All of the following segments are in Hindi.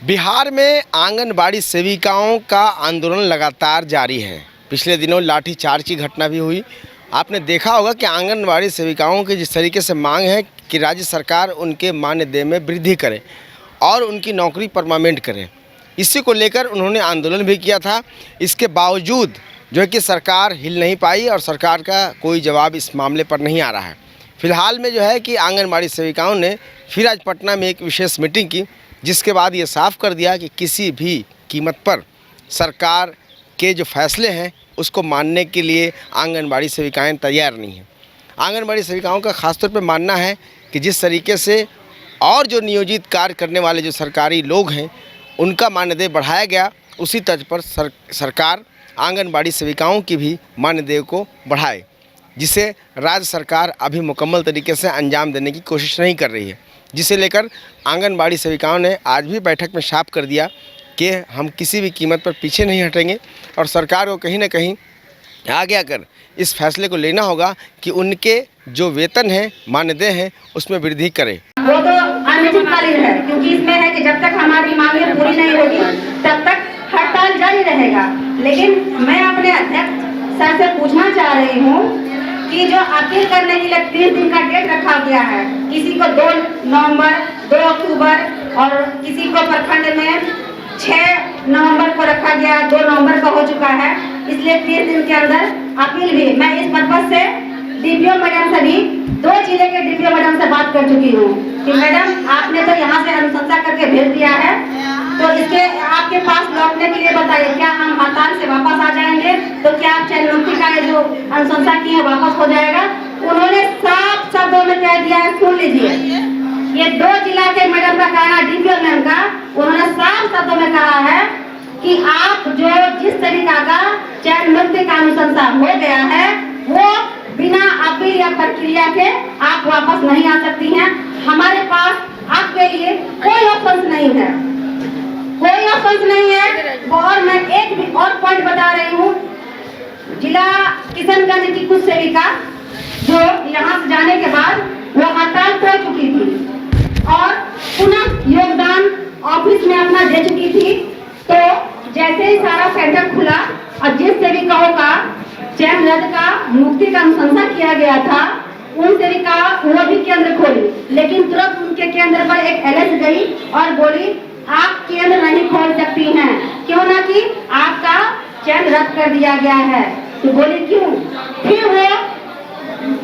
बिहार में आंगनबाड़ी सेविकाओं का आंदोलन लगातार जारी है। पिछले दिनों लाठीचार्ज की घटना भी हुई। आपने देखा होगा कि आंगनबाड़ी सेविकाओं की जिस तरीके से मांग है कि राज्य सरकार उनके मानदेय में वृद्धि करे और उनकी नौकरी परमानेंट करे, इसी को लेकर उन्होंने आंदोलन भी किया था। इसके बावजूद जो है कि सरकार हिल नहीं पाई और सरकार का कोई जवाब इस मामले पर नहीं आ रहा है। फिलहाल में जो है कि आंगनबाड़ी सेविकाओं ने फिर आज पटना में एक विशेष मीटिंग की, जिसके बाद ये साफ कर दिया कि किसी भी कीमत पर सरकार के जो फैसले हैं उसको मानने के लिए आंगनबाड़ी सेविकाएं तैयार नहीं हैं। आंगनबाड़ी सेविकाओं का खासतौर पर मानना है कि जिस तरीके से और जो नियोजित कार्य करने वाले जो सरकारी लोग हैं उनका मानदेय बढ़ाया गया, उसी तर्ज पर सरकार आंगनबाड़ी सेविकाओं की भी मानदेय को बढ़ाए, जिसे राज्य सरकार अभी मुकम्मल तरीके से अंजाम देने की कोशिश नहीं कर रही है। जिसे लेकर आंगनबाड़ी सेविकाओं ने आज भी बैठक में साफ कर दिया कि हम किसी भी कीमत पर पीछे नहीं हटेंगे और सरकार को कहीं ना कहीं आगे आकर इस फैसले को लेना होगा कि उनके जो वेतन है, मानदेय हैं, उसमें वृद्धि करे। वो तो अनिश्चितकालीन है, क्योंकि इसमें है कि जब तक हमारी मांगें पूरी नहीं होगी तब तक हड़ताल जारी रहेगा। लेकिन मैं अपने अध्यक्ष सर से पूछना चाह रही हूँ कि जो अपील करने के लिए 3 दिन का डेट रखा गया है, किसी को 2 नवंबर, 2 अक्टूबर और किसी को प्रखंड में 6 नवंबर को रखा गया, 2 नवंबर का हो चुका है, इसलिए 30 दिन के अंदर अपील भी मैं इस पर्पज से डीपीओ मैडम से भी 2 जिले के डीपीओ मैडम से बात कर चुकी हूँ कि मैडम आपने तो यहाँ से अनुशंसा करके भेज दिया है, तो इसके आपके पास लौटने के लिए बताइए, क्या हम हड़ताल से वापस आ जाएंगे, तो क्या आप चयनमुक्ति का जो अनुशंसा की है वापस हो जाएगा। उन्होंने साफ शब्दों में कह दिया है, सुन लीजिए, ये 2 जिला के मैडम का कहना, डीपीओ मैम का, उन्होंने साफ शब्दों में कहा है कि आप जो जिस तरीका का चयनमुक्ति का अनुशंसा हो गया है वो बिना अपील या प्रक्रिया के आप वापस नहीं आ सकती हैं। हमारे पास आपके लिए कोई ऑप्शन नहीं है, कोई ऑप्शन नहीं है। और मैं एक भी और पॉइंट बता रही हूँ, जिला किशनगंज की कुछ सेविका जो यहाँ से जाने के बाद वो हड़ताल कर चुकी थी और पुनः योगदान ऑफिस में अपना दे चुकी थी, तो जैसे ही सारा सेंटर खुला और जिस सेविकाओं का चयन रद्द का मुक्ति का अनुशंसा किया गया था, उन सेविका वो भी केंद्र खोली, लेकिन तुरंत उनके केंद्र पर एक एलएस गई और बोली आप केंद्र नहीं खोल सकती हैं, क्यों ना कि आपका चयन रद्द कर दिया गया है। तो बोले क्यों? फिर वो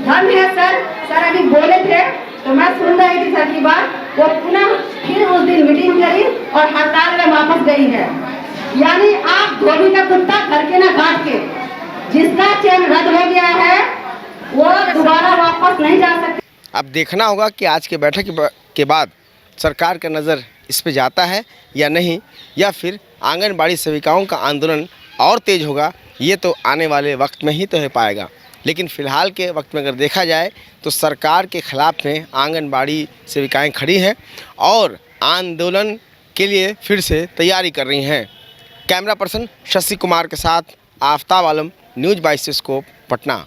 धन है सर अभी बोले थे तो मैं सुन रही थी सर की बात, वो पुनः फिर उस दिन मीटिंग करी और हड़ताल में वापस गई है। यानी आप धोबी का कुत्ता घर के ना घाट के, जिसका चयन रद्द हो गया है वो दोबारा वापस नहीं जा सकते। अब देखना होगा कि आज के बैठक के बाद सरकार का नज़र इस पे जाता है या नहीं, या फिर आंगनबाड़ी सेविकाओं का आंदोलन और तेज़ होगा, ये तो आने वाले वक्त में ही तो हो पाएगा। लेकिन फ़िलहाल के वक्त में अगर देखा जाए तो सरकार के ख़िलाफ़ में आंगनबाड़ी सेविकाएं खड़ी हैं और आंदोलन के लिए फिर से तैयारी कर रही हैं। कैमरा पर्सन शशि कुमार के साथ आफ्ताब आलम, न्यूज़ 22 स्कोप, पटना।